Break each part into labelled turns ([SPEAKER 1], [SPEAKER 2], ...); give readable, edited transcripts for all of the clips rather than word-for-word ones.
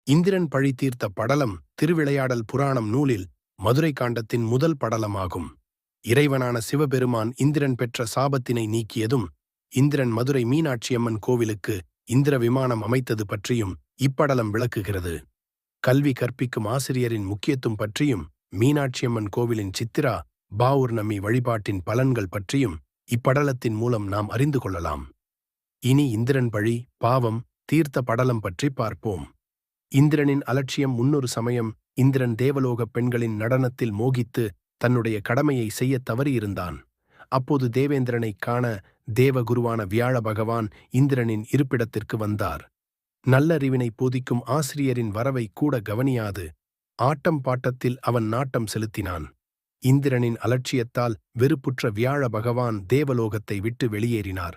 [SPEAKER 1] இந்திரன் பழி தீர்த்த படலம் திருவிளையாடல் புராணம் நூலில் மதுரை காண்டத்தின் முதல் படலமாகும். இறைவனான சிவபெருமான் இந்திரன் பெற்ற சாபத்தினை நீக்கியதும், இந்திரன் மதுரை மீனாட்சியம்மன் கோவிலுக்கு இந்திர விமானம் அமைத்தது பற்றியும் இப்படலம் விளக்குகிறது. கல்வி கற்பிக்கும் ஆசிரியரின் முக்கியத்துவம் பற்றியும், மீனாட்சியம்மன் கோவிலின் சித்திரா பௌர்ணமி வழிபாட்டின் பலன்கள் பற்றியும் இப்படலத்தின் மூலம் நாம் அறிந்து கொள்ளலாம். இனி இந்திரன் பழி பாவம் தீர்த்த படலம் பற்றி பார்ப்போம். இந்திரனின் அலட்சியம். முன்னொரு சமயம் இந்திரன் தேவலோகப் பெண்களின் நடனத்தில் மோகித்து தன்னுடைய கடமையை செய்ய தவறியிருந்தான். அப்போது தேவேந்திரனைக் காண தேவகுருவான வியாழ பகவான் இந்திரனின் இருப்பிடத்திற்கு வந்தார். நல்லறிவினை போதிக்கும் ஆசிரியரின் வரவை கூட கவனியாது ஆட்டம் பாட்டத்தில் அவன் நாட்டம் செலுத்தினான். இந்திரனின் அலட்சியத்தால் வெறுப்புற்ற வியாழ பகவான் தேவலோகத்தை விட்டு வெளியேறினார்.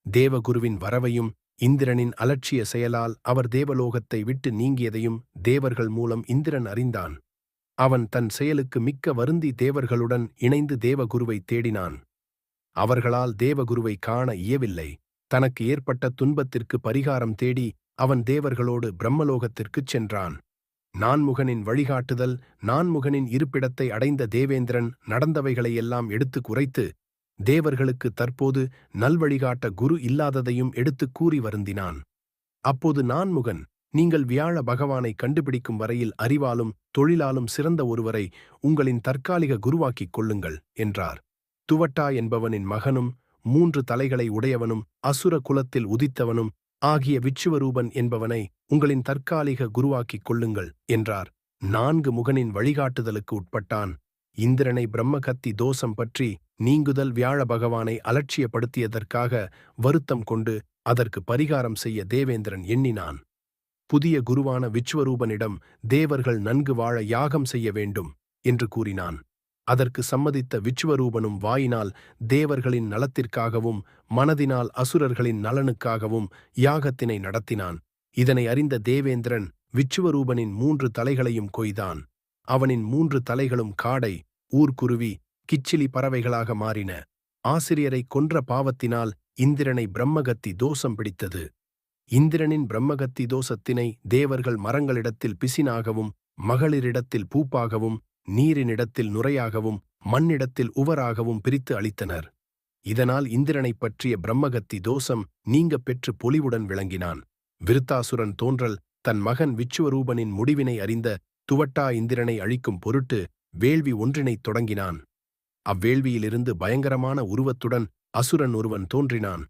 [SPEAKER 1] தேவகுருவின் வரவையும் இந்திரனின் அலட்சிய செயலால் அவர் தேவலோகத்தை விட்டு நீங்கியதையும் தேவர்கள் மூலம் இந்திரன் அறிந்தான். அவன் தன் செயலுக்கு மிக்க வருந்தி தேவர்களுடன் இணைந்து தேவகுருவை தேடினான். அவர்களால் தேவகுருவை காண இயவில்லை. தனக்கு ஏற்பட்ட துன்பத்திற்கு பரிகாரம் தேடி அவன் தேவர்களோடு பிரம்மலோகத்திற்குச் சென்றான். நான்முகனின் வழிகாட்டுதல். நான்முகனின் இருப்பிடத்தை அடைந்த தேவேந்திரன் நடந்தவைகளையெல்லாம் எடுத்து குறைத்து தேவர்களுக்கு தற்போது நல்வழிகாட்ட குரு இல்லாததையும் எடுத்துக் கூறி வருந்தினான். அப்போது நான்முகன், நீங்கள் வியாழ பகவானை கண்டுபிடிக்கும் வரையில் அறிவாலும் தொழிலாலும் சிறந்த ஒருவரை உங்களின் தற்காலிக குருவாக்கிக் கொள்ளுங்கள் என்றார். துவட்டா என்பவனின் மகனும் 3 தலைகளை உடையவனும் அசுர குலத்தில் உதித்தவனும் ஆகிய விச்சுவரூபன் என்பவனை உங்களின் தற்காலிக குருவாக்கிக் கொள்ளுங்கள் என்றார். 4 முகனின் வழிகாட்டுதலுக்கு உட்பட்டான். இந்திரனை பிரம்மகத்தி தோஷம் பற்றி நீங்குதல் வியாழ பகவானை அலட்சியப்படுத்தியதற்காக வருத்தம் கொண்டு அதற்கு பரிகாரம் செய்ய தேவேந்திரன் எண்ணினான். புதிய குருவான விச்சுவரூபனிடம் தேவர்கள் நன்கு வாழ யாகம் செய்ய வேண்டும் என்று கூறினான். அதற்கு சம்மதித்த விச்சுவரூபனும் வாயினால் தேவர்களின் நலத்திற்காகவும் மனதினால் அசுரர்களின் நலனுக்காகவும் யாகத்தினை நடத்தினான். இதனை அறிந்த தேவேந்திரன் விச்சுவரூபனின் 3 தலைகளையும் கொய்தான். அவனின் 3 தலைகளும் காடை, ஊர்க்குருவி, கிச்சிலி பறவைகளாக மாறின. ஆசிரியரை கொன்ற பாவத்தினால் இந்திரனை பிரம்மகத்தி தோஷம் பிடித்தது. இந்திரனின் பிரம்மகத்தி தோஷத்தினை தேவர்கள் மரங்களிடத்தில் பிசினாகவும், மகளிரிடத்தில் பூப்பாகவும், நீரினிடத்தில் நுரையாகவும், மண்ணிடத்தில் உவராகவும் பிரித்து அளித்தனர். இதனால் இந்திரனைப் பற்றிய பிரம்மகத்தி தோஷம் நீங்கப் பெற்று பொலிவுடன் விளங்கினான். விருத்தாசுரன் தோன்றல். தன் மகன் விச்சுவரூபனின் முடிவினை அறிந்த துவட்டா இந்திரனை அழிக்கும் பொருட்டு வேள்வி ஒன்றினைத் தொடங்கினான். அவ்வேள்வியிலிருந்து பயங்கரமான உருவத்துடன் அசுரன் ஒருவன் தோன்றினான்.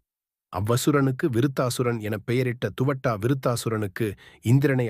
[SPEAKER 1] அவ்வசுரனுக்கு விருத்தாசுரன் எனப் பெயரிட்ட துவட்டா விருத்தாசுரனுக்கு இந்திரனை